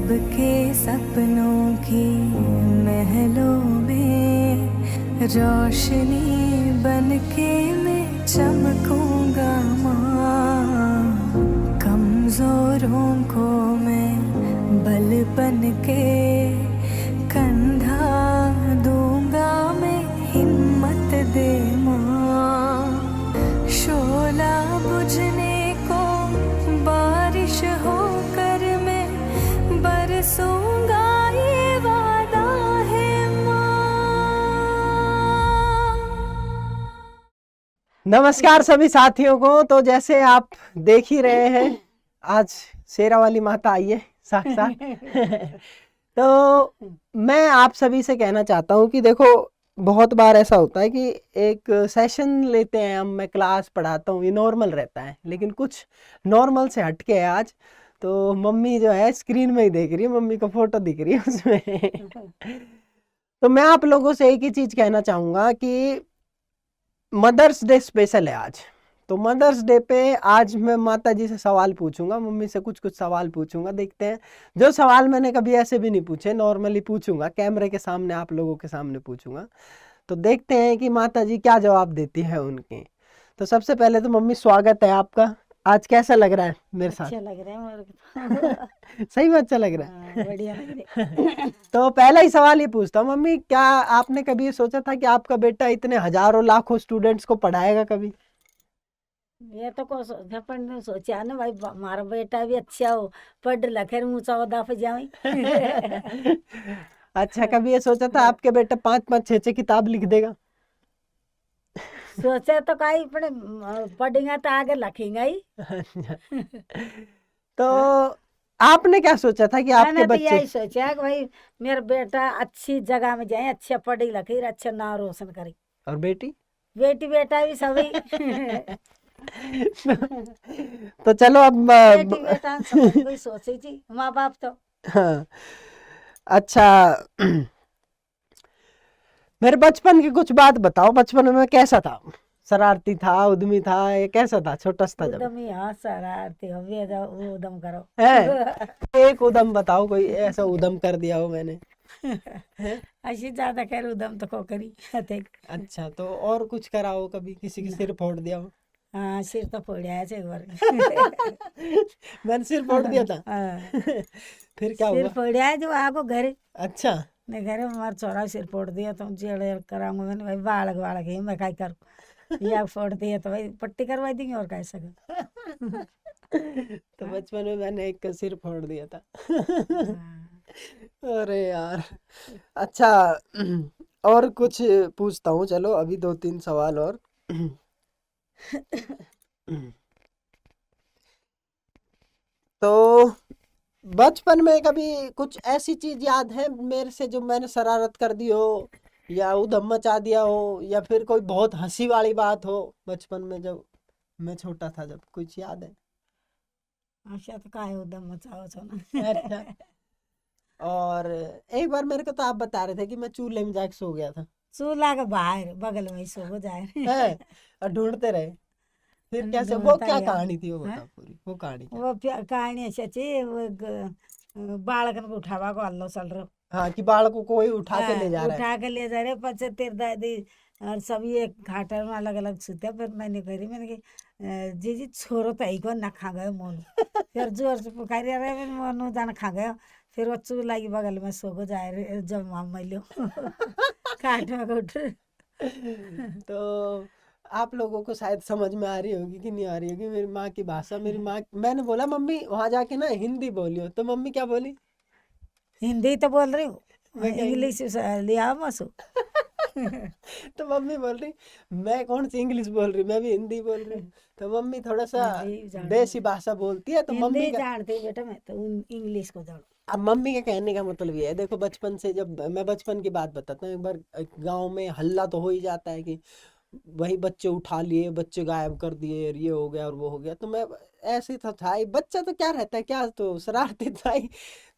सबके सपनों की महलों में रोशनी बनके मैं चमकूंगा माँ। कमजोरों को मैं बल बनके कंधा दूंगा मैं, हिम्मत दे माँ। शोला बुझने को बारिश होकर मैं बरसूंगा, ये वादा है माँ। नमस्कार सभी साथियों को। तो जैसे आप देख ही रहे हैं, आज शेरा वाली माता आई है साक्षात। तो मैं आप सभी से कहना चाहता हूँ कि देखो, बहुत बार ऐसा होता है कि एक सेशन लेते हैं हम, मैं क्लास पढ़ाता हूँ, ये नॉर्मल रहता है, लेकिन कुछ नॉर्मल से हटके है आज। तो मम्मी जो है स्क्रीन में ही देख रही है, मम्मी को फोटो दिख रही है उसमें। तो मैं आप लोगों से एक ही चीज कहना चाहूंगा कि मदर्स डे स्पेशल है आज। तो मदर्स डे पे आज मैं माता जी से सवाल पूछूंगा, मम्मी से कुछ कुछ सवाल पूछूंगा। देखते हैं, जो सवाल मैंने कभी ऐसे भी नहीं पूछे, नॉर्मली पूछूंगा, कैमरे के सामने आप लोगों के सामने पूछूंगा। तो देखते हैं कि माता जी क्या जवाब देती है उनके। तो सबसे पहले तो मम्मी, स्वागत है आपका। आज कैसा लग रहा है मेरे साथ? अच्छा लग रहा है मेरे को। सही में अच्छा लग रहा हाँ, है। बढ़िया लग रहा है। तो पहला ही सवाल ये पूछता हूँ मम्मी, क्या आपने कभी ये सोचा था कि आपका बेटा इतने हजारों लाखों स्टूडेंट्स को पढ़ाएगा कभी? ये तो को सोचा पर नहीं सोचा ना भाई, हमारा बेटा भी अच्छा हो, पढ़ लिखे ऊंचा ओहदा पे जाए। अच्छा, कभी ये सोचा था आपके बेटा 5-5 6-6 किताब लिख देगा? सोचे तो कहीं पढ़े, पढ़ेंगे तो आगे लिखेंगे ही। तो आपने क्या सोचा था कि आपके मैंने तो बच्चे? यही सोचा कि भाई मेरा बेटा अच्छी जगह में जाए, अच्छा पढ़े लिखे, अच्छा नाम रोशन करे। और बेटी? बेटी बेटा भी सभी। तो चलो अब बेटी बेटा समझ कोई सोची थी माँ बाप तो। हाँ, अच्छा। मेरे बचपन की कुछ बात बताओ, बचपन में कैसा था? शरारती था, उद्यमी था, ये कैसा था छोटा सा था जब? उदम ही हाँ शरारती हो, वे जाओ वो उदम करो। है एक उदम बताओ, कोई ऐसा उदम कर दिया हो मैंने? है? ऐसी ज्यादा खैर उदम तो को करी देख। अच्छा, तो और कुछ करा हो कभी, किसी के सिर फोड़ दिया हो? हाँ सिर तो फोड़ा है एक बार। मैंने सिर फोड़ दिया था। हाँ, फिर क्या सिर हुआ? फोड़ा है जो आगो घर। अच्छा। ने घर में हमारा छोरा सिर फोड़ दिया तो जेल कराऊंगा मैंने, भाई बालक बालक है मैं काय करूँ, या फोड़ दिया तो भाई पट्टी करवा देंगे और काय सके। तो बचपन में मैंने एक का सिर फोड़ दिया था। हाँ। अरे यार। अच्छा, और कुछ पूछता हूँ, चलो अभी 2-3 सवाल और। तो बचपन में कभी कुछ ऐसी चीज याद है मेरे से जो मैंने शरारत कर दी हो, या उधम मचा दिया हो, या फिर कोई बहुत हंसी वाली बात हो बचपन में जब मैं छोटा था, जब कुछ याद है? अच्छा तो काय उदम मचाओ छो ना। अच्छा। और एक बार मेरे को तो आप बता रहे थे कि मैं चूल्हे में जाके सो गया था। चूल्हा के बाहर बगल में ही सो हो जाए। है? और ढूंढते रहे, फिर कैसे? वो ढूंढता क्या गया। कहानी थी, वो हाँ? बताओ पूरी, वो कहानी क्या? वो कहानी ऐसी थी, वो बालकन को उठावा को हल्लो चल रहा। हाँ, कि बालक को कोई उठा के ले हाँ, जा रहा है। उठा के ले जा रहे, पचे तेरे दादी और सभी एक घाटर में अलग अलग सुते। फिर मैंने कही, मैंने कि जीजी छोरो तो ही को ना खा गयो मोनू। फिर जोर से पुकारी रहे, मैंने मोनू जाना खा गयो। फिर वो चूल्हा की बगल में सो को जाए रहे, जब माम मिलो। काट में उठ। तो आप लोगों को शायद समझ में आ रही होगी कि नहीं आ रही होगी मेरी माँ की भाषा। मेरी माँ, मैंने बोला मम्मी वहां जाके ना हिंदी बोलियो, तो मम्मी क्या बोली? हिंदी तो बोल रही हूँ, मैं क्या हिंदी? इंग्लिश लिया मसू। तो मम्मी बोल रही, मैं कौन सी इंग्लिश बोल रही, मैं भी हिंदी बोल रही हूँ। तो मम्मी थोड़ा सा हिंदी जानती, देसी भाषा बोलती है, तो मम्मी हिंदी का, जानती बेटा, मैं तो इंग्लिश को जानू। अब मम्मी के कहने का मतलब ये है, देखो बचपन से, जब मैं बचपन की बात बताता हूँ, एक बार गांव में हल्ला तो हो ही जाता है कि वही बच्चे उठा लिए, बच्चे गायब कर दिए, और ये हो गया और वो हो गया। तो मैं ऐसे ही था ही, बच्चा तो क्या रहता है, क्या तो शरारती था ही।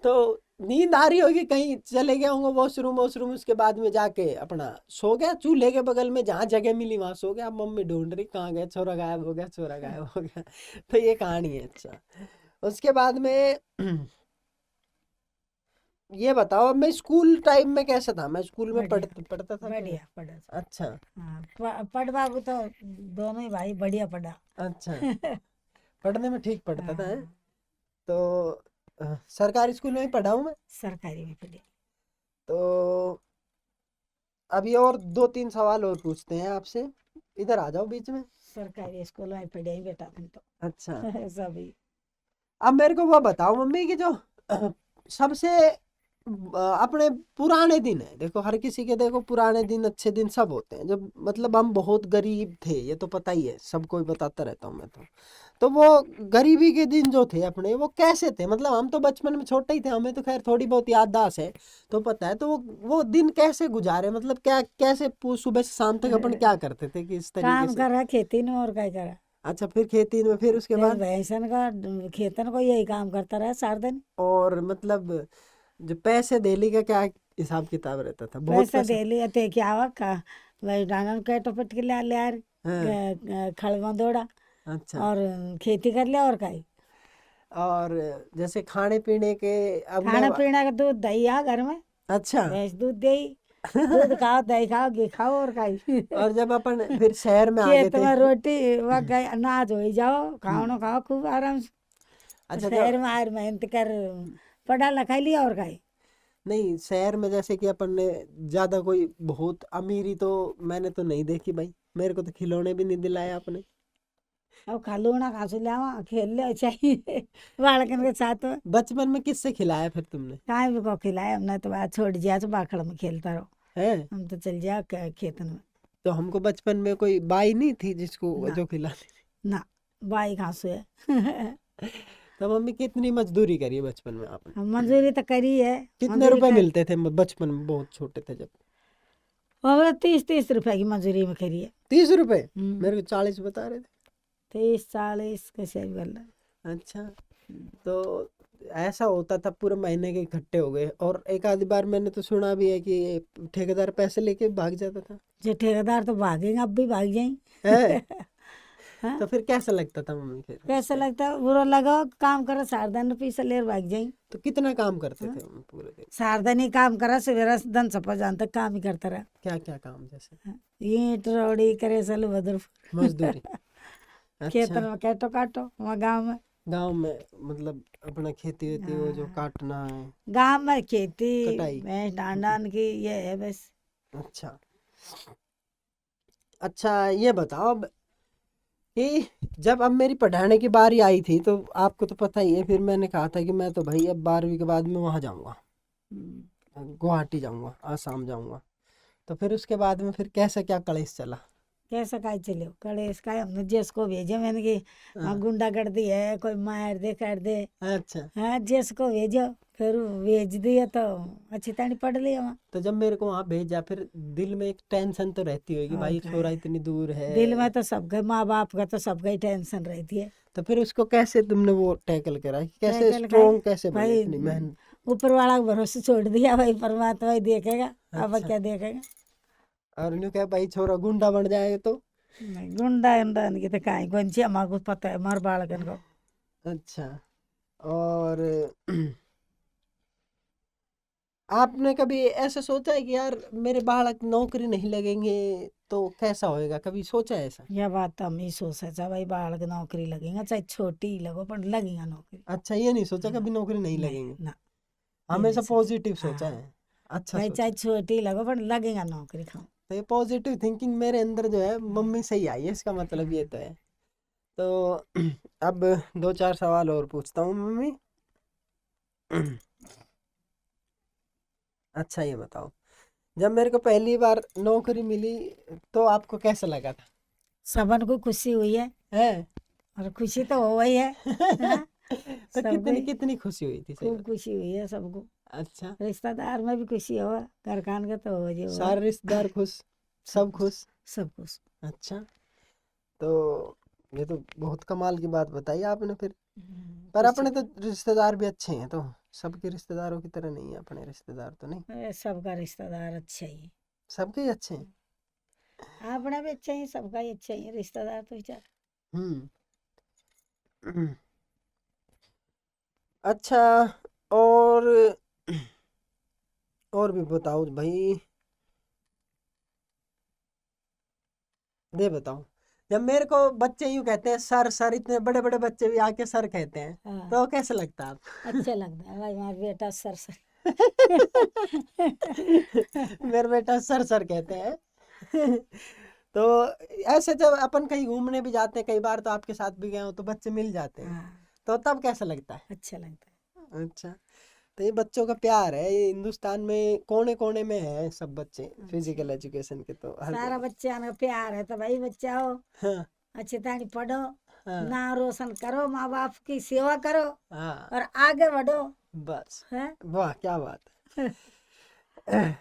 तो नींद आ रही होगी, कहीं चले गया होंगे वॉशरूम वॉशरूम, उसके बाद में जाके अपना सो गया चूल्हे के बगल में, जहाँ जगह मिली वहां सो गया। अब मम्मी ढूंढ रही कहाँ गया, छोरा गायब हो गया, छोरा गायब हो गया। तो ये कहानी है। अच्छा, उसके बाद में ये बताओ, अब मैं स्कूल टाइम में कैसा था? मैं स्कूल में बढ़िया पढ़ता था कि नहीं? बढ़िया पढ़ा था। अच्छा। हाँ पढ़ बाबू तो दोनों ही भाई बढ़िया पढ़ा। अच्छा, पढ़ने में ठीक पढ़ता था, हैं? हाँ तो सरकारी स्कूल में ही पढ़ा हूँ मैं। सरकारी में पढ़े। तो अभी और दो तीन सवाल और पूछते हैं आपसे, इधर आ जाओ बीच में। सरकारी स्कूल में पढ़े ही बेटा हम अच्छा, तो सभी। अब मेरे को वो बताओ मम्मी कि जो सबसे अपने पुराने दिन है, देखो हर किसी के देखो पुराने दिन अच्छे दिन सब होते हैं, जब मतलब हम बहुत गरीब थे, ये तो पता ही है, सबको ही बताता रहता हूँ मैं तो वो गरीबी के दिन जो थे अपने, वो कैसे थे? मतलब हम तो बचपन में छोटे ही थे, हमें तो खैर थोड़ी बहुत याददाश्त है, तो पता है। तो वो दिन कैसे गुजारे, मतलब क्या कैसे सुबह से शाम तक अपन क्या करते थे किस तरीके काम से? करा खेती में और क्या करा। अच्छा, फिर खेती में, फिर उसके फिर बाद? भैंसन का खेतन को यही काम करता रहा सारा दिन। और मतलब जो पैसे डेली का क्या हिसाब किताब रहता था? बहुत पैसा पैसा? दे लिया थे क्या हुआ का वही डानन के टपट के ले यार हाँ। खड़वा दौड़ा अच्छा। और खेती कर लिया और का। और जैसे खाने पीने के, अब मैं, खाना पीना का दूध दही आ घर में। अच्छा। भैंस दूध दे दूध खाओ दही खाओ घी खाओ और खाई। और जब अपन फिर शहर में आ गए खेत थे? में रोटी वह गए अनाज हो ही जाओ खाओ खाओ खूब आराम से। अच्छा, शहर जब, में आयर मेहनत कर पढ़ा लिखा लिया और खाई। नहीं शहर में जैसे कि अपन ने ज्यादा कोई बहुत अमीरी तो मैंने तो नहीं देखी भाई, मेरे को तो खिलौने भी नहीं दिलाए आपने। अब खालूना खासू लिया खेल ले चाहिए बालकन के साथ में। बचपन में किससे खिलाया फिर तुमने? कहाँ भी को खिलाए हमने तो बात छोड़ दिया तो बाखड़ में खेलता रहो। है? हम तो चल जा खेतन में। तो हमको बचपन में कोई बाई नहीं थी जिसको ना जो खिलाती ना बाई घासू है। थी? तो मम्मी कितनी मजदूरी करी है बचपन में आपने? हम मंजूरी तो करी है। कितने मंजूरी रुपए कर मिलते थे बचपन में, बहुत छोटे थे जब? और 30-30 रुपए की मंजूरी में करी है। 30 रुपए? हम्म, मेरे को 40 बता रहे थे। 30-40 कैसे भी कर अच्छा, तो ऐसा होता था पूरे महीने के इकट्ठे हो गए, और एक आधी बार मैंने तो सुना भी है कि ये ठेकेदार पैसे लेके भाग जाता था। जो ठेकेदार तो भागेंगे अब भी भाग है? जाए। हाँ तो फिर कैसा लगता था मम्मी फिर उस कैसा टाइम? लगता है बुरा लगा काम करो सारदान पैसा ले भाग जाए। तो कितना काम करते हाँ? थे मम्मी पूरे दिन? सारदान ही काम करा सवेरा से दन सपा जान तक काम ही करता रहा। क्या क्या काम जैसे? हाँ, ईंट रोड़ी करे सलू भद्र मजदूरी? खेतन अच्छा, में कैटो काटो वहाँ गाँव में। गांव में मतलब अपना खेती वेती वो जो काटना है, गाँव में खेती कटाई? भैंस डांडान की ये है बस। अच्छा। अच्छा, ये बताओ अब कि जब अब मेरी पढ़ाने की बारी आई थी, तो आपको तो पता ही है, फिर मैंने कहा था कि मैं तो भाई अब 12वीं के बाद में वहाँ जाऊँगा, हम्म, गुवाहाटी जाऊँगा, आसाम जाऊँगा। तो फिर उसके बाद में फिर कैसा क्या कलेश चला? कैसा काय चलो कड़ेस काय हमने जिसको भेजे मैंने कि हाँ हाँ। गुंडागर्दी है कोई मार दे कर दे। अच्छा, हाँ जिसको भेजो फिर वो भेज दिया तो अच्छी तरह पढ़ लिया वहाँ। तो जब मेरे को वहाँ भेजा, फिर दिल में एक टेंशन तो रहती होगी, और भाई क्या छोरा है इतनी दूर दिल में है। तो सबके माँ बाप का तो सबका ही टेंशन रहती है। तो फिर उसको कैसे तुमने वो टैकल करा, कि कैसे टैकल खाए स्ट्रोंग कैसे बने भाई इतनी मेहनत? ऊपर वाला का भरोसे छोड़ दिया भाई परमात्मा ही देखेगा। अब अच्छा, क्या देखेगा। और न्यू क्या भाई छोरा गुंडा बन जाए तो? नहीं, गुंडा उंडा इनकी तो काई कौन सी हमारे को पता है हमारे बालकन को। अच्छा, और आपने कभी ऐसा सोचा है कि यार मेरे बालक नौकरी नहीं लगेंगे तो कैसा होएगा, कभी सोचा है ऐसा? यह बात तो हम ही सोच सकते भाई बालक नौकरी लगेगा चाहे छोटी ही लगो पर लगेगा नौकरी। अच्छा, ये नहीं सोचा ना कभी नौकरी नहीं नहीं लगेंगे? ना ये नहीं हमेशा सोचा। पॉजिटिव सोचा हाँ है। अच्छा भाई सोचा। चाहे छोटी ही लगो पर लगेगा नौकरी खाओ। तो ये पॉजिटिव थिंकिंग मेरे अंदर जो है मम्मी से ही आई है, इसका मतलब ये तो है। तो अब दो चार सवाल और पूछता हूँ मम्मी। अच्छा, ये बताओ, जब मेरे को पहली बार नौकरी मिली तो आपको कैसा लगा था? सबन को खुशी हुई है है? और खुशी तो हो ही है। हाँ तो सबको कितनी ही कितनी खुशी हुई थी, सही खूब बात? खुशी हुई है सबको। अच्छा, रिश्तेदार में भी खुशी हो घर खान का तो हो जो हो। सारे रिश्तेदार खुश, सब सब कुछ खुश? सब कुछ। अच्छा, तो ये तो बहुत कमाल की बात बताई आपने फिर। पर खुशी अपने तो रिश्तेदार भी अच्छे हैं, तो सबके रिश्तेदारों की तरह नहीं है अपने रिश्तेदार, तो नहीं? सबका रिश्तेदार अच्छा ही है। सबके ही अच्छे हैं। अपना भी अच्छा ही सबका ही अच्छा ही रिश्तेदार तो चार। हम्म। अच्छा, और और भी बताओ भाई, दे बताओ। जब मेरे को बच्चे यूं कहते हैं सर सर, इतने बड़े बड़े बच्चे भी आके सर कहते हैं, हाँ, तो कैसे लगता है अच्छा लगता है भाई हमारा बेटा सर सर। आप? मेरे बेटा सर सर कहते हैं। तो ऐसे जब अपन कहीं घूमने भी जाते हैं, कई बार तो आपके साथ भी गए हो, तो बच्चे मिल जाते हैं, हाँ, तो तब कैसा लगता है? अच्छा लगता है। अच्छा, तो ये बच्चों का प्यार है, ये हिंदुस्तान में कोने कोने में है सब बच्चे अच्छा, फिजिकल एजुकेशन के, तो हर सारा जगह। बच्चा का प्यार है तो भाई बच्चा हो हाँ अच्छे तानी पढ़ो, हाँ नाम रोशन करो, माँ बाप की सेवा करो हाँ, और आगे बढ़ो बस, है। वाह क्या बात है।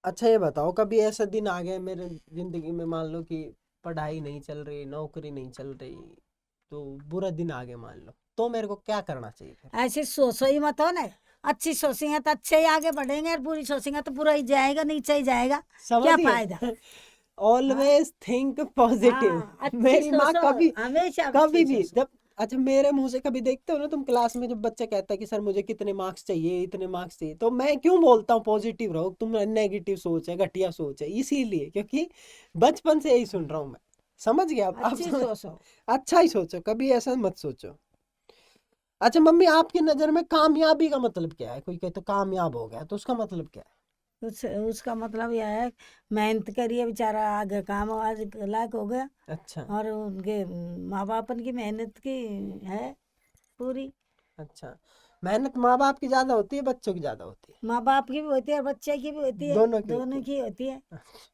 अच्छा ये बताओ, कभी ऐसा दिन आ गया मेरे जिंदगी में, मान लो कि पढ़ाई नहीं चल रही, नौकरी नहीं चल रही, तो बुरा दिन आ गया मान लो, तो मेरे को क्या करना चाहिए फिर? ऐसी सोचो ही मत हो ना, अच्छी सोचेंगे तो अच्छे ही आगे बढ़ेंगे और बुरी सोचेंगे तो बुरा ही जाएगा, नीचे ही जाएगा, समझ क्या गए? फायदा। हाँ, ऑलवेज थिंक पॉजिटिव। हाँ, अच्छी मेरी माँ सोचो, कभी हमेशा कभी अच्छी भी सोचो। जब, अच्छा मेरे मुंह से कभी देखते हो ना तुम क्लास में, जब बच्चा कहता है कि सर मुझे कितने मार्क्स चाहिए, इतने मार्क्स चाहिए, तो मैं क्यों बोलता हूँ पॉजिटिव रहो, तुम नेगेटिव सोच है, घटिया सोच है, इसीलिए क्योंकि बचपन से यही सुन रहा हूँ मैं। समझ गया आप अच्छी समझ, सोचो। अच्छा ही सोचो, कभी ऐसा मत सोचो। अच्छा मम्मी, आपकी नजर में कामयाबी का मतलब क्या है? कोई कहते तो कामयाब हो गया, तो उसका मतलब क्या है? उसका मतलब यह है, मेहनत करिए बेचारा आगे काम आज लायक हो गया अच्छा और उनके माँ बाप की मेहनत की है पूरी। अच्छा, मेहनत माँ बाप की ज्यादा होती है, बच्चों की ज्यादा होती माँ बाप की भी होती है और बच्चे की भी होती है? है, दोनों की होती दोनों है। की होती है।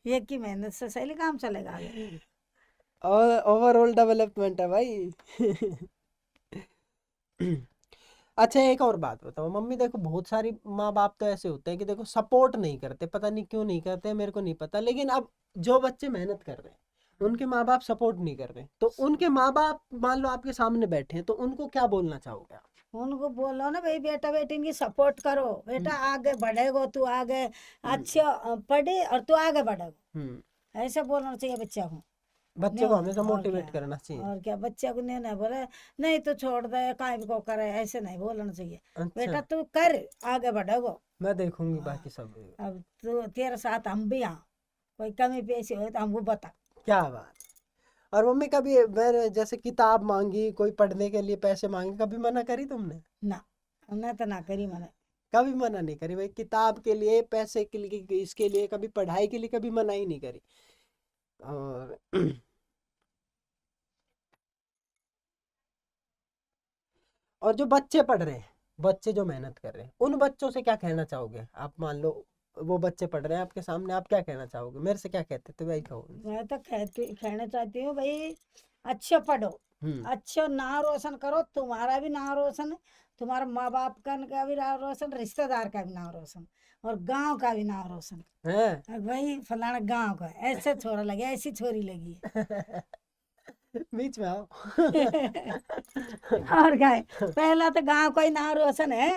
एक की मेहनत से सही काम चलेगा आगे। और ओवरऑल डेवलपमेंट है भाई। अच्छा एक और बात बताओ मम्मी, देखो बहुत सारी माँ बाप तो ऐसे होते हैं कि देखो सपोर्ट नहीं करते, पता नहीं क्यों नहीं करते, मेरे को नहीं पता, लेकिन अब जो बच्चे मेहनत कर रहे हैं उनके माँ बाप सपोर्ट नहीं कर रहे, तो उनके माँ बाप मान लो आपके सामने बैठे हैं, तो उनको क्या बोलना चाहोगे आप? उनको बोलो ना भाई बेटा बेटी इनकी सपोर्ट करो, बेटा आगे बढ़ेगो तू, आगे अच्छा पढ़े और तू आगे बढ़ेगो, हम्म, ऐसा बोलना चाहिए बच्चा को। बच्चे नहीं, को हमेशा और क्या, मोटिवेट करना चाहिए। और क्या, बच्चा को नहीं नहीं बोले नहीं तो छोड़ दे काय को करे, ऐसे नहीं बोलना चाहिए। अच्छा, बेटा तू कर, आगे बढ़ेगो। मैं देखूंगी हाँ, बाकी सब। अब तू तेरे साथ हम भी यहाँ, कोई कमी पेशी हो तो हमको बता। क्या बात। और मम्मी कभी मैंने जैसे किताब मांगी, कोई पढ़ने के लिए पैसे मांगे, कभी मना करी तुमने? ना, हमने तो ना करी मैंने। कभी मना नहीं करी भाई, किताब के लिए, पैसे के लिए, इसके लिए, कभी पढ़ाई के लिए कभी मना ही नहीं करी। और और जो बच्चे पढ़ रहे हैं, बच्चे जो मेहनत कर रहे हैं, उन बच्चों से क्या कहना चाहोगे आप? मान लो वो बच्चे पढ़ रहे हैं आपके सामने, आप क्या कहना चाहोगे? मेरे से क्या कहते थे वही कहो। मैं तो कहना चाहती हूँ भाई, अच्छा पढ़ो, हम्म, अच्छा नाम रोशन करो, तुम्हारा भी नाम रोशन है, तुम्हारा माँ बाप का भी नाम रोशन, रिश्तेदार का भी नाम रोशन और गांव का भी नाम रोशन। है। और भाई फलाना गांव का ऐसे छोरा लगे, ऐसी छोरी लगी बीच में आओ। है। और क्या है, पहला तो गांव का ही नाम रोशन है,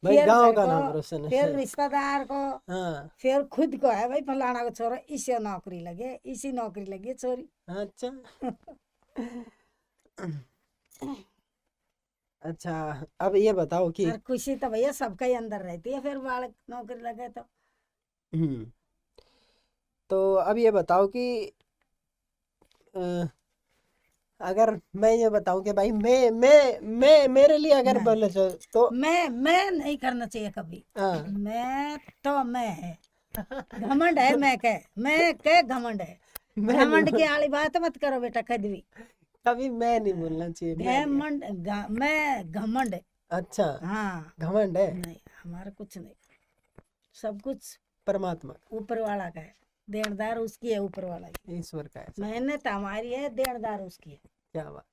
भाई फिर गांव घर का को, नाम रोशन है। फिर रिश्तेदार को, हाँ फिर खुद को है भाई फलाना को छोरा इसे नौकरी लगे, इसी नौकरी लगी है छोरी। अच्छा अच्छा, अब ये बताओ कि और खुशी तो भैया सबका ही अंदर रहती है फिर बालक नौकरी लगे तो। हम्म, तो अब ये बताओ कि अ, अगर मैं ये बताऊं कि भाई मैं मेरे लिए अगर नहीं, बोले तो मैं नहीं करना चाहिए कभी। हाँ। मैं तो मैं है, घमंड है मैं के घमंड है। मैं नहीं घमंड की बोल, आली बात मत करो बेटा कभी भी। कभी मैं नहीं बोलना चाहिए, मैं नहीं। मैं घमंड है। अच्छा, हाँ, घमंड है नहीं हमारा कुछ नहीं, सब कुछ परमात्मा का, ऊपर वाला का है, देनदार उसकी है, ऊपर वाला की। ईश्वर का है सब। मेहनत हमारी है, देनदार उसकी है। क्या बात।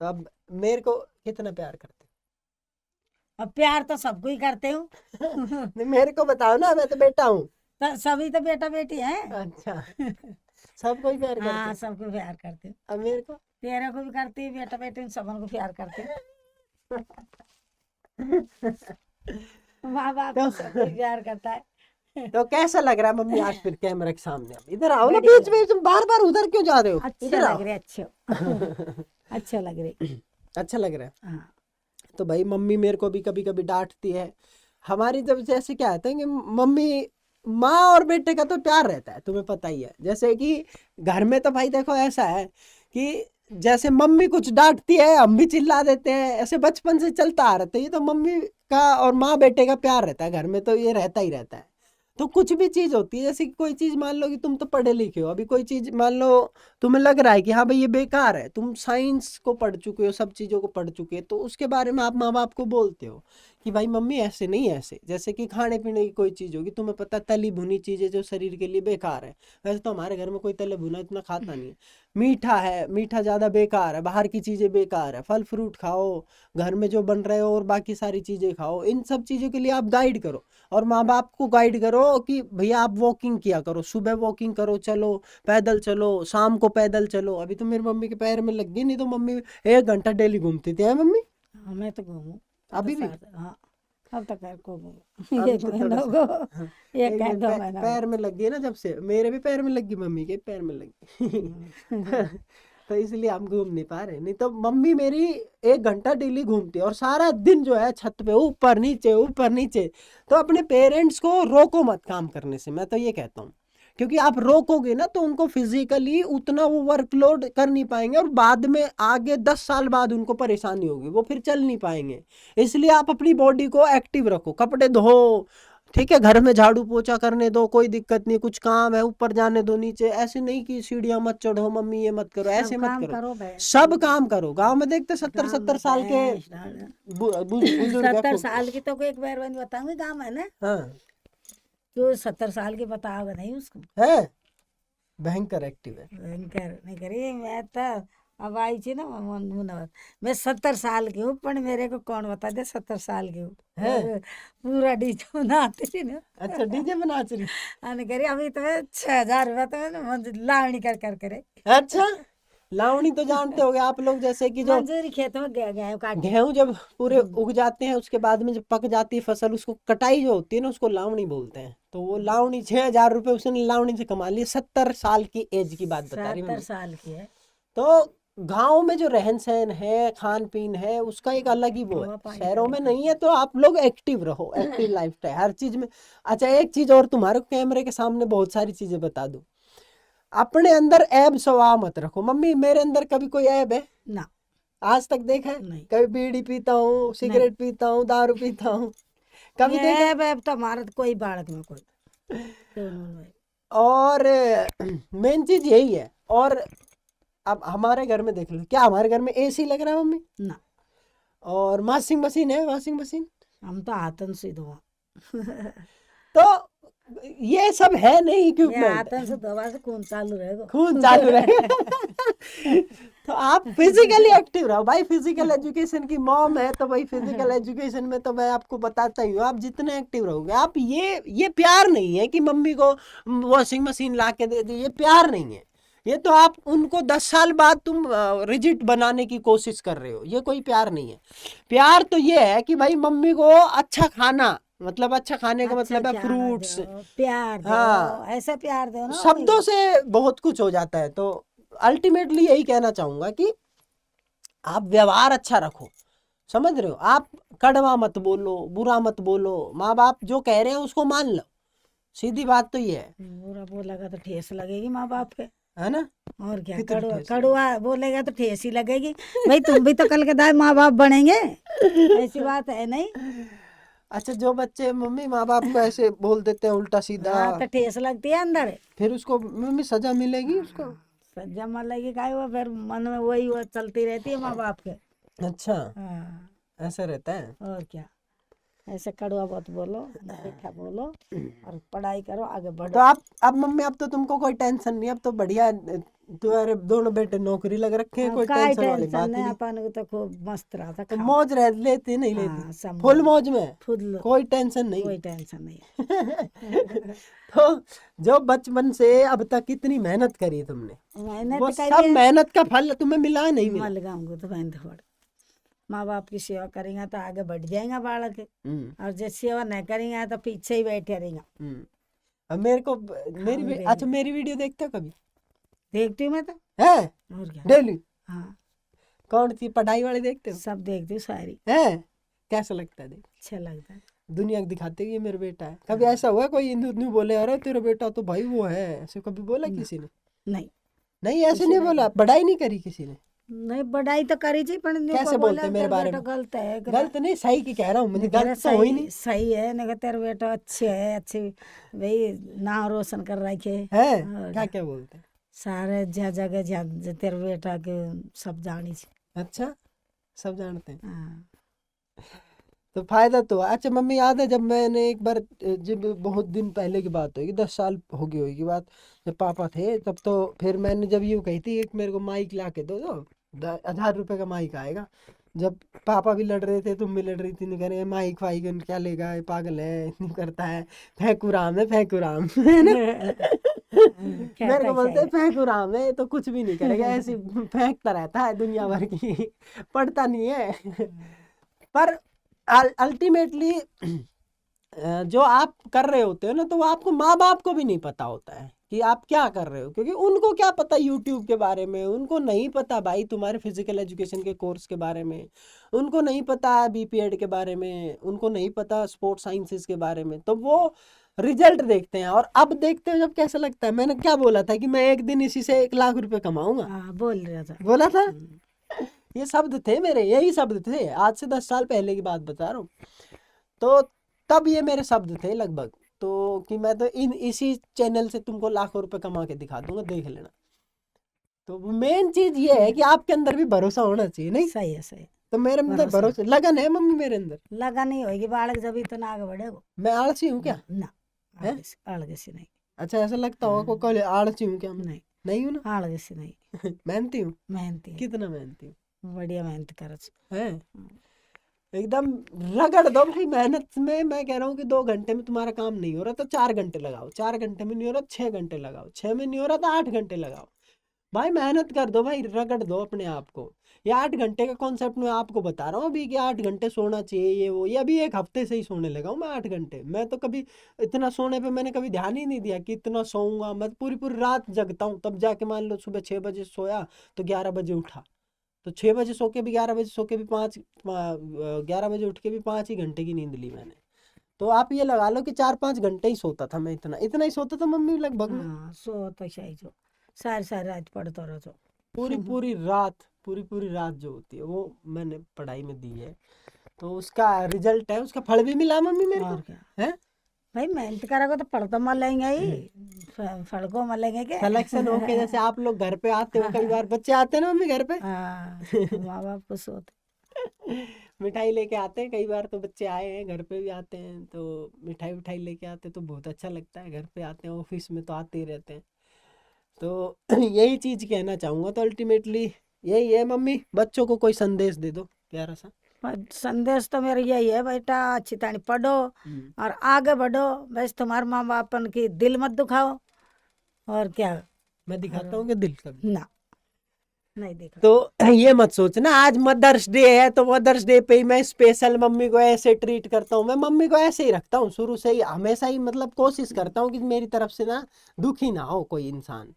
तो अब मेरे को कितना प्यार करते अब प्यार तो सबको ही करते हूँ। हो? नहीं, मेरे को बताओ ना, मैं तो बेटा हूँ। तो सभी तो बेटा बेटी है। अच्छा, सबको ही प्यार करते हाँ, हो। सबको प्यार करते हूँ, अब मेरे को तेरे को भी करती है, बेटा बेटी सबन को प्यार करते हैं। माँ बाप तो को सबको प्यार करता है। तो कैसा लग रहा है मम्मी आज फिर कैमरे के सामने? अब इधर आओ ना, बढ़िया बीच बीच में बार बार उधर क्यों जा रहे हो? अच्छा इधर लग आओ। रहा है, अच्छा अच्छा लग रही। अच्छा लग रहा है। हाँ, तो भाई मम्मी मेरे को भी कभी कभी डांटती है। हमारी जब जैसे क्या होता है कि मम्मी माँ और बेटे का तो प्यार रहता है, तुम्हें पता ही है। जैसे कि घर में तो भाई देखो ऐसा है कि जैसे मम्मी कुछ डांटती है हम भी चिल्ला देते हैं, ऐसे बचपन से चलता आ रहा है। ये तो मम्मी का और माँ बेटे का प्यार रहता है घर में, तो ये रहता ही रहता है। तो कुछ भी चीज होती है, जैसे कि कोई चीज मान लो कि तुम तो पढ़े लिखे हो, अभी कोई चीज मान लो तुम्हें लग रहा है कि हाँ भाई ये बेकार है, तुम साइंस को पढ़ चुके हो, सब चीजों को पढ़ चुके हो, तो उसके बारे में आप माँ बाप को बोलते हो कि भाई मम्मी ऐसे नहीं ऐसे। जैसे कि खाने पीने की कोई चीज होगी, तुम्हें पता तली भुनी चीजें जो शरीर के लिए बेकार है, वैसे तो हमारे घर में कोई तले भुना इतना खाता नहीं है। मीठा है, मीठा ज्यादा बेकार है, बाहर की चीजें बेकार है, फल फ्रूट खाओ, घर में जो बन रहे हो और बाकी सारी चीजें खाओ। इन सब चीजों के लिए आप गाइड करो और माँ बाप को गाइड करो कि भैया आप वॉकिंग किया करो, सुबह वॉकिंग करो, चलो पैदल चलो, शाम को पैदल चलो। अभी तो मेरी मम्मी के पैर में लग गई, नहीं तो मम्मी 1 घंटा डेली घूमती थी। है मम्मी? हाँ, मैं तो घूमू अभी भी? हाँ, अब तक को अभी एक तो महीना थोड़ा हो सा हाँ, एक एक है मिनट 2 महीना हो पैर में लग गई ना, जब से मेरे भी पैर में लगी, मम्मी के पैर में लगी। तो इसलिए हम घूम नहीं पा रहे, नहीं तो मम्मी मेरी 1 घंटा डेली घूमती है और सारा दिन जो है छत पे ऊपर नीचे ऊपर नीचे। तो अपने पेरेंट्स को रोको मत काम करने से, मैं तो ये कहता हूँ, क्योंकि आप रोकोगे ना तो उनको फिजिकली उतना वो वर्कलोड कर नहीं पाएंगे और बाद में आगे 10 साल बाद उनको परेशानी होगी, वो फिर चल नहीं पाएंगे। इसलिए आप अपनी बॉडी को एक्टिव रखो, कपड़े धो, ठीक है, घर में झाड़ू पोछा करने दो, कोई दिक्कत नहीं, कुछ काम है ऊपर जाने दो, नीचे ऐसे नहीं कि सीढ़ियां मत चढ़ो मम्मी ये मत करो, सब ऐसे मत काम करो। करो भाई, सब काम करो। गांव में देखते 70 गाँव 70 में साल के भैंस डाल बुजुर्ग है 70 साल की तो एक बार मैंने बताऊंगी गाँव में ना, हाँ जो 70 साल के बताओगे नहीं उसको, है, भयंकर एक्टिव है। भयंकर नहीं करी। मैं तो अब आई थी ना मैं 70 साल की हूँ, पर मेरे को कौन बता दे 70 साल की हूँ। है? और पूरा डीजे बनाती थी ना, अच्छा डीजे बना रही? अने करी अभी तो मैं 6,000 रुपया तो मैंने लावणी कर करे। अच्छा लावणी तो जानते होगे आप लोग, जैसे कि जो मंजूरी खेत में गए काट गेहूं जब पूरे उग जाते हैं उसके बाद में जब पक जाती है फसल, उसको कटाई जो होती है ना उसको लावणी बोलते हैं। तो वो लावणी 6,000 रुपये उसने लावणी से कमा लिए। 70 साल की एज की बात बता रही 70 मम्मी। साल की है। तो गांव में जो रहन सहन है, खान पीन है, उसका एक अलग ही वो हवा है, पानी शहरों में का नहीं है। तो आप लोग एक्टिव रहो, एक्टिव लाइफ स्टाइल हर चीज में। अच्छा एक चीज और तुम्हारे कैमरे के सामने बहुत सारी चीजें बता दूं, अपने अंदर ऐब स्वभाव मत रखो। मम्मी मेरे अंदर कभी कोई ऐब है ना, आज तक देखा है? नहीं कभी बीड़ी पीता हूँ, सिगरेट पीता हूँ, दारू पीता हूँ, कभी देखा? ये अब तो हमारा तो कोई बालक में कोई दोनों में। और मेन चीज यही है। और अब हमारे घर में देख लो, क्या हमारे घर में एसी लग रहा है मम्मी? ना, और वॉशिंग मशीन है, वॉशिंग मशीन। हम तो हाथन से धोआ, तो ये सब है नहीं ये इक्विपमेंट, हाथन से धोवा से खून चालू रहेगा। खून चालू रहे। तो आप फिजिकली एक्टिव रहो भाई। फिजिकल एजुकेशन की मॉम है तो भाई फिजिकल एजुकेशन में तो मैं आपको बताता ही हूँ, आप जितने एक्टिव रहोगे आप ये प्यार नहीं है कि मम्मी को वॉशिंग मशीन ला के दे दी, ये प्यार नहीं है। ये तो आप उनको 10 साल बाद तुम रिजिट बनाने की कोशिश कर रहे हो, ये कोई प्यार नहीं है। प्यार तो ये है कि भाई मम्मी को अच्छा खाना, मतलब अच्छा खाने का अच्छा मतलब है खाना फ्रूट्स। दो, प्यार दो, हाँ ऐसा प्यार दो ना। शब्दों से बहुत कुछ हो जाता है। तो अल्टीमेटली यही कहना चाहूंगा कि आप व्यवहार अच्छा रखो, समझ रहे हो? आप कड़वा मत बोलो, बुरा मत बोलो, माँ बाप जो कह रहे हैं उसको मान लो, सीधी बात तो ये है। बुरा बोलेगा तो ठेस लगेगी माँ बाप पे, है ना? और क्या। कितनी कड़वा ठेस कड़वा बोलेगा तो ठेस ही लगेगी। भाई तुम भी तो कल के दाए माँ बाप बनेंगे, ऐसी बात है नहीं। अच्छा जो बच्चे मम्मी माँ बाप को ऐसे बोल देते हैं उल्टा सीधा, हाँ तो ठेस लगती है अंदर, फिर उसको मम्मी सजा मिलेगी उसको? सज्जा मन लगी का वो फिर मन में वही वो चलती रहती है माँ बाप के। अच्छा हाँ, ऐसा रहता है। और क्या। ऐसे कड़वा मत बोलो, मीठा बोलो और पढ़ाई करो, आगे तो बढ़ो। आप अब मम्मी अब तो तुमको कोई टेंशन नहीं, अब तो बढ़िया तुम्हारे दोनों बेटे नौकरी लग रखे हैं, कोई काय टेंशन वाली टेंशन बात ही नहीं, नहीं। अपन को तो खूब मस्त रहा था, तो खाओ। मौज रह लेती नहीं हाँ, लेती? सब फुल मौज में, फुल, कोई टेंशन नहीं। कोई टेंशन नहीं। तो जो बचपन से अब तक इतनी मेहनत करी तुमने, मेहनत वो करिए, सब मेहनत का फल तुम्हें मिला नहीं मिला? मल गाऊंगा तो मैं थोड़ा माँ बाप की सेवा करेंगे तो आगे बढ़ जाएगा बालक, और जो सेवा नहीं करेंगे तो पीछे ही बैठे रहेगा। अब मेरे को मेरे अच्छा मेरी वीडियो देखते हो कभी? देखती हूँ मैं तो, है और क्या। डेली? हाँ, कौन सी पढ़ाई वाली देखते हो? सब देखती हूँ सारी, है कैसा लगता है देख? अच्छा लगता है। दुनिया को दिखाते कि ये मेरा बेटा है। कभी ऐसा हुआ कोई हिंदू हिंदू बोले अरे तेरा बेटा तो भाई वो है, ऐसे कभी बोला किसी ने? नहीं नहीं ऐसे नहीं बोला, पढ़ाई नहीं करी किसी ने? नहीं, बढ़ाई तो करी थी पर न्यू कैसे को बोलते बोला मेरे तेरा बारे बेटा में? गलत है, गलत नहीं, सही की कह रहा हूँ, मुझे तेरा गलत तो हो ही सही नहीं। सही है, नहीं तेरा बेटा अच्छे है, अच्छे भाई नाम रोशन कर रखे है और क्या क्या बोलते हैं? सारे जगह जहाँ तेरे बेटा के सब जानी छी। अच्छा सब जानते हैं, हाँ, तो फायदा तो है। अच्छा मम्मी याद है जब मैंने एक बार जब बहुत दिन पहले की बात होगी, 10 साल हो गई होगी बात, जब पापा थे तब, तो फिर मैंने जब यूँ कही थी एक मेरे को माइक ला के दो, 1000 रुपये का माइक आएगा। जब पापा भी लड़ रहे थे, तुम भी लड़ रही थी, नहीं कह रहे माइक फाइक क्या लेगा, ये पागल है, नहीं करता है, फेंकू राम है फेंकू राम मेरे को बोलते फेंकू राम है, ये तो कुछ भी नहीं करेगा, ऐसे फेंकता रहता है दुनिया भर की, पढ़ता नहीं है। पर अल्टीमेटली जो आप कर रहे होते हो ना, तो वो आपको माँ बाप को भी नहीं पता होता है कि आप क्या कर रहे हो, क्योंकि उनको क्या पता यूट्यूब के बारे में, उनको नहीं पता भाई तुम्हारे फिजिकल एजुकेशन के कोर्स के बारे में, उनको नहीं पता बीपीएड के बारे में, उनको नहीं पता स्पोर्ट्स साइंसेस के बारे में। तो वो रिजल्ट देखते हैं, और अब देखते हो जब कैसा लगता है। मैंने क्या बोला था कि मैं एक दिन इसी से 1 लाख रुपए कमाऊंगा, हाँ बोल रहा था, बोला था। ये शब्द थे मेरे, यही शब्द थे, आज से 10 साल पहले की बात बता रहा हूँ। तो तब ये मेरे शब्द थे लगभग, तो कि मैं तो इसी चैनल से तुमको लाखों रुपए कमा के दिखा दूंगा, देख लेना। तो मेन चीज ये है कि आपके अंदर भी भरोसा होना चाहिए, नहीं? सही है, सही है। तो मेरे अंदर भरोसा, लगन है मम्मी मेरे अंदर। लगा नहीं होगी बालक जब इतना आगे बढ़ेगा। मैं आलसी हूँ क्या? ना, आगे से नहीं। अच्छा ऐसा लगता होगा को कल आलसी हूँ क्या? नहीं, नहीं हूँ ना। आगे से नहीं। मेहनती हूँ। मेहनती, कितना मेहनती हूँ? बढ़िया मेहनत कर है एकदम रगड़ दो भाई मेहनत में। मैं कह रहा हूँ कि 2 घंटे में तुम्हारा काम नहीं हो रहा तो 4 घंटे लगाओ, 4 घंटे में नहीं हो रहा 6 घंटे लगाओ, 6 में नहीं हो रहा तो 8 घंटे लगाओ। भाई मेहनत कर दो भाई, रगड़ दो अपने आप को। ये 8 घंटे का कॉन्सेप्ट मैं आपको बता रहा हूँ अभी कि 8 घंटे सोना चाहिए, ये वो, ये अभी 1 हफ्ते से ही सोने लगा हूँ मैं 8 घंटे। मैं तो कभी इतना सोने पे मैंने कभी ध्यान ही नहीं दिया कि इतना सोऊंगा। मैं पूरी पूरी रात जगता हूँ, तब जाके मान लो सुबह 6 बजे सोया तो 11 बजे उठा, तो 6 बजे सो के भी 11 बजे सो के भी 11 बजे उठ के भी 5 ही घंटे की नींद ली मैंने। तो आप ये लगा लो कि 4-5 घंटे ही सोता था मैं, इतना इतना ही सोता था मम्मी लगभग में। हाँ, सो तो सही जो सारी सारी रात पढ़ता रहो तो पूरी पूरी रात जो होती है वो मैंने पढ़ाई में दी है, तो उसका रिजल्ट है, उसका फल भी मिला मम्मी मेरे और को। क्या है भाई, मेहनत करोगे तो पढ़ तो मिलेंगे ही, फल को मिलेंगे क्या? सिलेक्शन होके जैसे आप लोग घर पे आते हो, कई बार बच्चे आते हैं ना मम्मी घर पे, हाँ, माँ बाप खुश होते। मिठाई लेके आते हैं। कई बार तो बच्चे आए हैं घर पे भी आते हैं, तो मिठाई विठाई लेके आते हैं तो बहुत अच्छा लगता है। घर पे आते हैं, ऑफिस में तो आते ही रहते हैं। तो यही चीज कहना चाहूंगा। तो अल्टीमेटली यही है मम्मी, बच्चों को कोई संदेश दे दो प्यारा सा। पर संदेश तो मेरा यही है बेटा, अच्छी तरह पढ़ो और आगे बढ़ो। बस तुम्हारे माँ बापन की दिल मत दुखाओ, और क्या। मैं दिखाता हूँ कि दिल कभी ना, नहीं देखा। तो ये मत सोचना आज मदर्स डे है तो मदर्स डे पे ही मैं स्पेशल मम्मी को ऐसे ट्रीट करता हूँ। मैं मम्मी को ऐसे ही रखता हूँ शुरू से ही, हमेशा ही, मतलब कोशिश करता हूँ कि मेरी तरफ से ना दुखी ना हो कोई इंसान।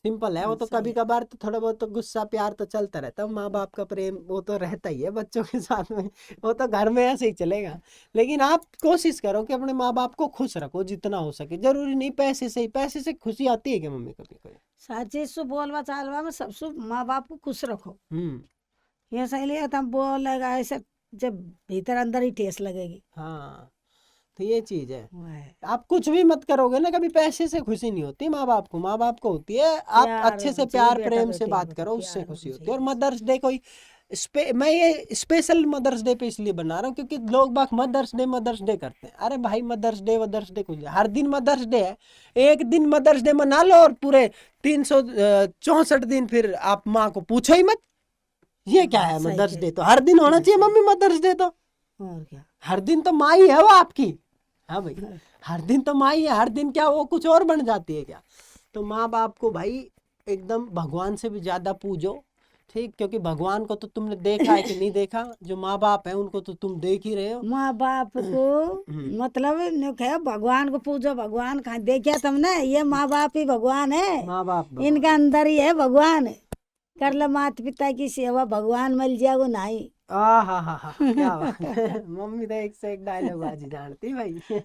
सिंपल है वो तो। कभी कभार तो थोड़ा बहुत तो गुस्सा प्यार तो चलता रहता है, माँ बाप का प्रेम वो तो रहता ही है बच्चों के साथ में, वो तो घर में ऐसे ही चलेगा। लेकिन आप कोशिश करो कि अपने माँ बाप को खुश रखो जितना हो सके। जरूरी नहीं पैसे से ही, पैसे से खुशी आती है क्या मम्मी कभी कोई? साची सु बोलवा चालवा में सब सु माँ बाप को खुश रखो। हम्म ये सही लिया तुम बोलेगा ऐसे, जब भीतर अंदर ही ठेस लगेगी। हाँ, तो ये चीज है। वो है। आप कुछ भी मत करोगे ना, कभी पैसे से खुशी नहीं होती माँ बाप को। माँ बाप को होती है आप प्यार अच्छे से होना प्यार चाहिए, बेटा प्रेम से बेटी बात को तो करो, उससे प्यार खुशी होना होती है। और चाहिए। मदर्स डे कोई मैं ये स्पेशल मदर्स डे पे इसलिए बना रहा हूँ क्योंकि लोग बाग मदर्स डे करते हैं। अरे भाई मदर्स डे कुछ हर दिन मदर्स डे है, एक दिन मदर्स डे मना लो और पूरे 364 दिन फिर आप माँ को पूछो ही मत। ये क्या है? सही मदर्स है। डे तो हर दिन होना चाहिए मम्मी, मदर्स डे तो और क्या। हर दिन तो माँ ही है वो आपकी। हाँ भाई, हर दिन तो माँ ही है, हर दिन क्या वो कुछ और बन जाती है क्या? तो माँ बाप को भाई एकदम भगवान से भी ज्यादा पूजो, ठीक? क्योंकि भगवान को तो तुमने देखा है कि नहीं देखा, जो माँ बाप है उनको तो तुम देख ही रहे हो। माँ बाप को मतलब है भगवान को पूजो। भगवान कहाँ देखिया तुमने? ये माँ बाप ही भगवान है, माँ बाप इनके अंदर ही है भगवान। कर ले माता पिता की सेवा, भगवान मिल जाएगो नहीं। हा क्या बात है। मम्मी तो एक से एक डायलॉग बाजी जानती भाई।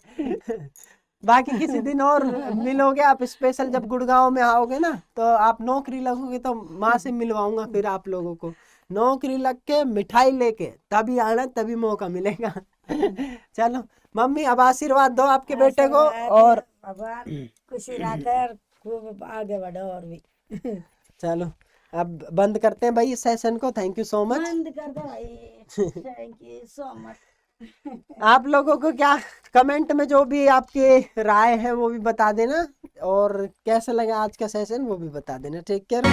बाकी किसी दिन और मिलोगे आप स्पेशल, जब गुड़गांव में आओगे ना तो आप नौकरी लगोगे तो माँ से मिलवाऊंगा फिर आप लोगों को। नौकरी लग के मिठाई लेके तभी आना, तभी मौका मिलेगा। चलो मम्मी अब आशीर्वाद दो आपके बेटे को, और भगवान खुशी रखकर खूब आगे बढ़ो और भी। चलो अब बंद करते हैं भाई इस सेशन को। Thank you so much. बंद कर दो भाई। Thank you so much. आप लोगों को क्या कमेंट में जो भी आपकी राय है वो भी बता देना, और कैसा लगा आज का सेशन वो भी बता देना। Take care.